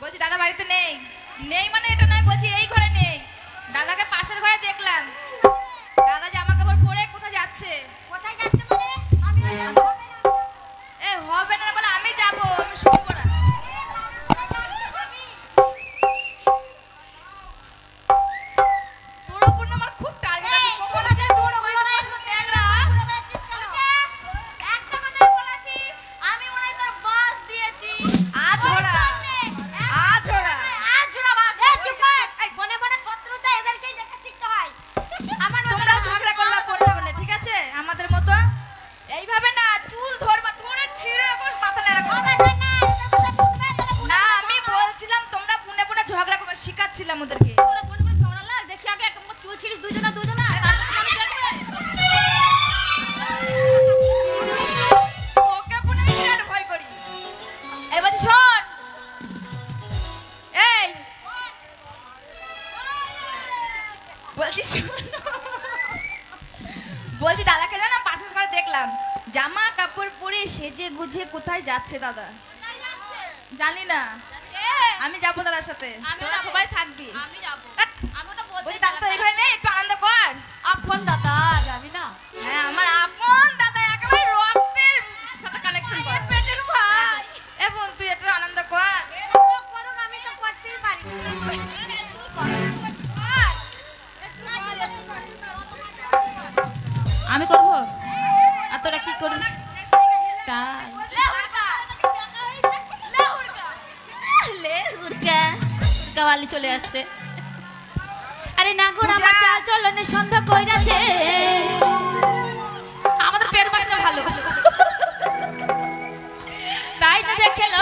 বলছি দাদা বাড়িতে নেই। নেই মানে এটা নয়, বলছি এই ঘরে নেই। দাদাকে পাশের ঘরে দেখলাম। দাদা জামা কাপড় পরে কোথায় যাচ্ছে? কোথায় যাচ্ছে মানে? আমি এ হবে না বলে আমি যাব, আমি শুনবো না। তোর উপর আমার খুব টার্গেট আছে। কখন যে দৌড় হলো না ট্যাংরা ঘুরে বেড়াচ্ছিস কেন? একটা কথাই বলেছি, আমি মনে হয় তোর বাস দিয়েছি। আছড়া আছড়া আজরা বাস। এই চুপ কর। এই বনে বনে শত্রুতা এদেরকেই দেখে শিখতে হয়। আমার তোমরা ঝগড়া করলা বলে বলে, ঠিক আছে? আমাদের মতো এইভাবে না, চুল ধরবা, ধরে ছিঁড়ে এখন মাথা না রাখো। না আমি বলছিলাম তোমরা বুনে বুনে ঝগড়া করবে, শিখাচ্ছিলাম ওদেরকে। তোরা বনে বনে ঝগড়া লাগ, দেখি আগে এক চুল ছিড়িস দুজনা দুজনা। ওকে বুনে বিরাট ভয় করি। এই বলছি শোন, এই বলছি শোন, বলছি দাদাকে জানো পাশের ঘরে দেখলাম জামা কাপড় পরে সেজে গুজে কোথায় যাচ্ছে দাদা? জানি না, আমি যাবো দাদার সাথে। তোরা সবাই থাকবি। আমি যাব। আমি ওটা বলতে বলছি দাদা তো এখানে নেই, একটু আনন্দ কর। আপন দাদা যাবি না? হ্যাঁ আমার আপন দাদা, একেবারে রক্তের সাথে কানেকশন কর। পেটের ভাই। এ বোন তুই একটু আনন্দ কর। করুক, আমি তো করতেই পারি। আমি করব, আর তোরা কি করবি? তাই কাওয়ালি চলে আসছে। আরে না গো, আমার চাল চলনে সন্ধ্যা কইরাছে। আমাদের পেট মাছটা ভালো, তাই না দেখে লো